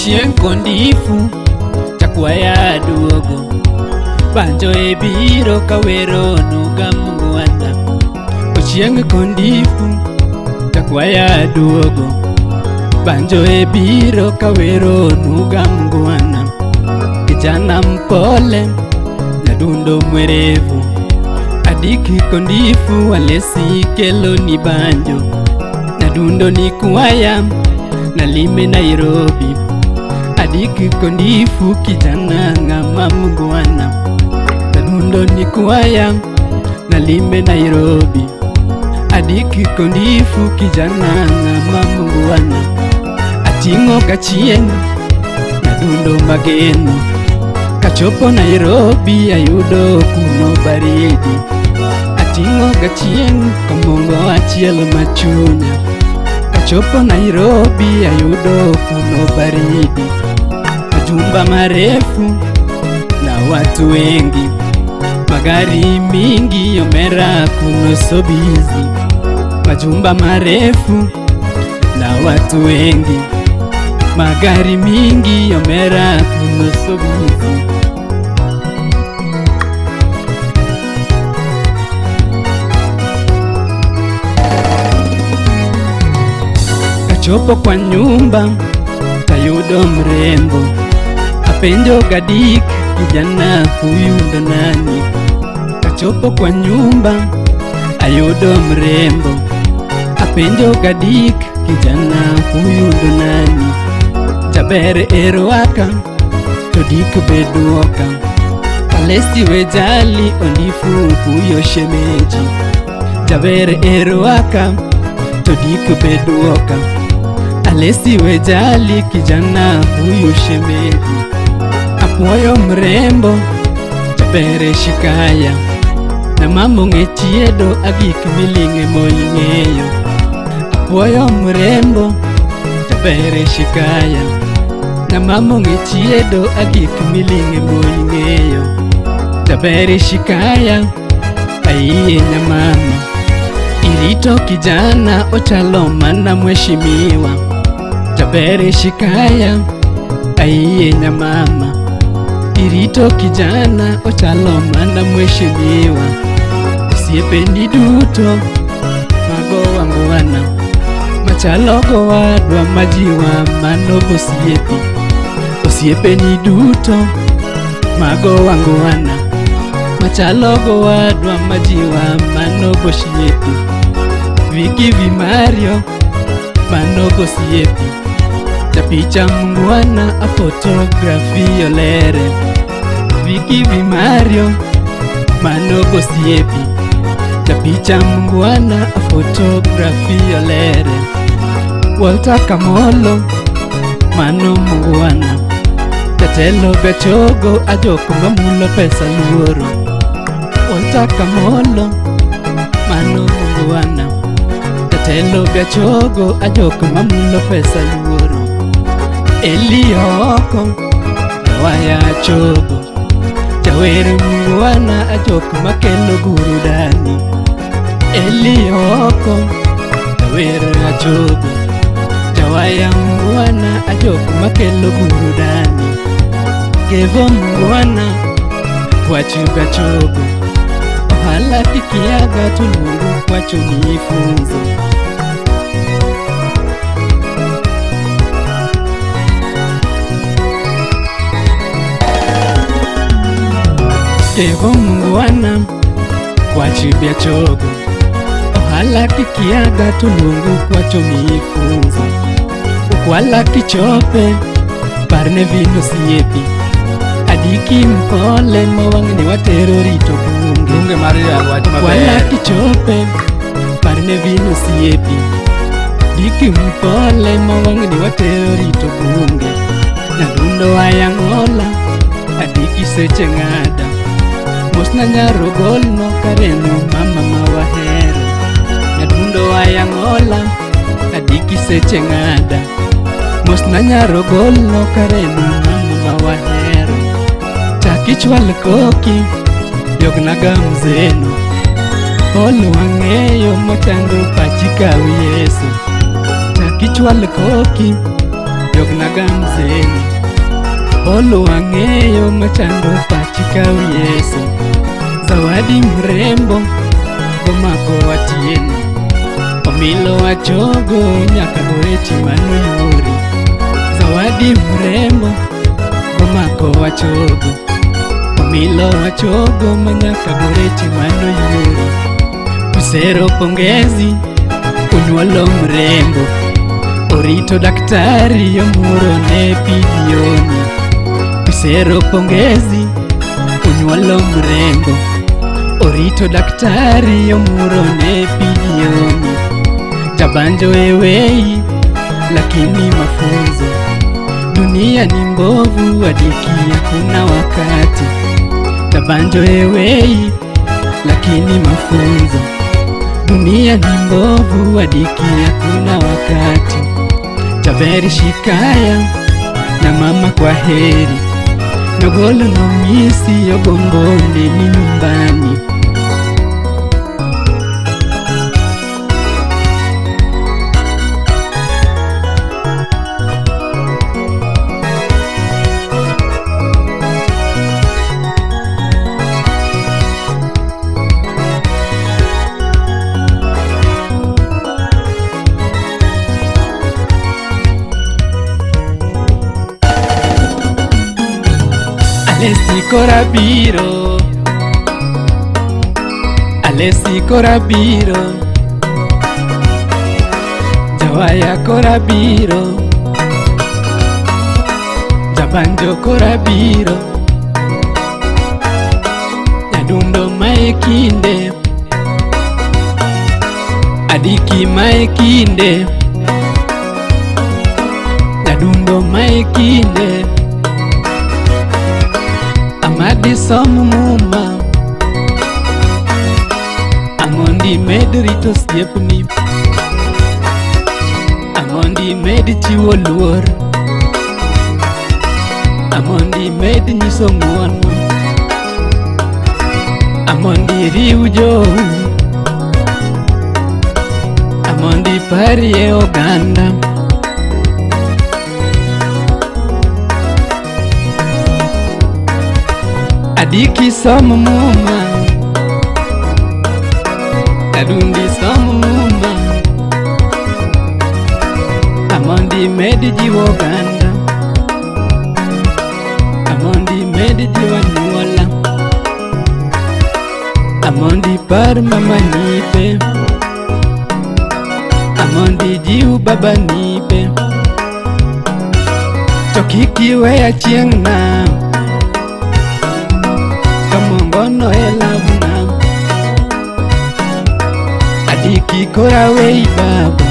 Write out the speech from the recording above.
Chieng' kondifu chakwaya duogo, banjo e biro kawero nuga mungwana. Chieng' kondifu chakwaya duogo, banjo e biro kawero nuga mungwana. Kijana mpole nyadundo mwerevu, adiki kondifu walesi kelo ni banjo. Nyadundo ni kuwaya nalime Nairobi, adiki kondifu kijana ngama mungwana. Nyadundo ni kuwaya nalime Nairobi, adiki kondifu kijana ngama mungwana. Atingo kachien nyadundo mageno, kachopo Nairobi ayudo kuno baridi. Atingo kachien kamongo achiel machunya, kachopo Nairobi ayudo kuno baridi. Majumba marefu na watu wengi, magari mingi yomera kuno so busy. Majumba marefu na watu wengi, magari mingi yomera kuno so busy. Kachopo kwa nyumba tayudo mrembo, apenjo gadik kijana huyu ndo nani. Kachopo kwa nyumba ayudo mrembo, apenjo gadik kijana huyu ndo nani. Jaber erwaka to dik beduoka, kalesi wejali ondifu huyo shemeji. Jaber erwaka to dik beduoka, alesi wejali kijana huyu shemeji. Apuoyo mrembo jabere shikaya, na mamo ng'echiedo agik miling'e moing'eyo. Apuoyo mrembo jabere shikaya, na mamo ng'echiedo agik miling'e moing'eyo. Jabere shikaya aiye nyamama, irito kijana ochalo mana mheshimiwa. Jabere shikaya aiye nyamama, irito kijana ochalo mana mheshimiwa. Osiepeni duto mago wangwana, machalo gowadwa majiwa mano bosiepi. Osiepeni duto mago wangwana, machalo gowadwa majiwa mano bosiepi. Viki vimario mano bosiepi, japicha mungwana a fotografi yolere. Viki vimario mano bosiepi, japicha mungwana a fotografi yolere. Walter Kamolo mano mungwana, jatelo gachogo ajok mamulo pesa luoro. Walter Kamolo mano mungwana, jatelo gachogo ajok mamulo pesa luoro. Elioko waya chogo, jawer mungwana ajok makelo burudani. Elioko jawer achogo, jawaya mungwana ajok makelo burudani. Gevo mungwana wachu gachogo, ohala kikiaga tulungu kwacho nifunzo. Gevo mungwana wachibia chogo, ohala kikiaga tulungu kwacho nifunzo. Ukwala kichope parne vino siepi, adiki mpole mawang'ni watero rito bunge. Ukwala kichope parne vino siepi, adiki mpole mawang'ni watero rito bunge. Nyadundo wayang'ola adiki seche ng'ada, mosna nyarogol no kareno mama mawahero. Nyadundo wayang'ola adiki seche ng'ada, mosna nyarogol no kareno mama mawahero. Chakichwal koki yognaga mzeno, olu wang'eyo mochando pachi kawi Yesu. Chakichwal koki jogna gamzeni. Olo ang'eyo machando pachi kau Yesu. Zawadi mrembo gomako watieni. Omilo wachogo nyaka gorechi mano yuri. Zawadi mrembo gomako wachogo. Omilo wachogo manyaka gorechi mano yuri. Usero pongezi unyuolo mrembo. Orito daktari yomuro ne pidioni. Usero pongezi unyuolo mrembo. Orito daktari yomuro ne pidioni. Jabanjo ewei lakini mafunzo. Dunia ni mbovu adiki hakuna wakati. Jabanjo ewei lakini mafunzo. Dunia ni mbovu adiki hakuna wakati. Chaveri shikaya na mama kwa heri. Nogolo no misi yogombonde ni nyumbani. Alessi korabiro, Alessi korabiro, Jawaya korabiro, Jabanjo korabiro, Jadundo maekinde, Adiki maekinde, Jadundo maekinde. Amadi somu muma Amondi med rito siepni. Amondi med chiwo luor. Amondi med nyiso ng'uono. Amondi riu jou. Amondi parie oganda. Adiki somo muma, Adundi somo muma. Amondi medi jiwo ganda. Amondi medi jiwa nuola. Amondi par mama nipe. Amondi jiu baba nipe. Tokiki weya chieng na Kamongono elavuna. Adiki kora wei baba.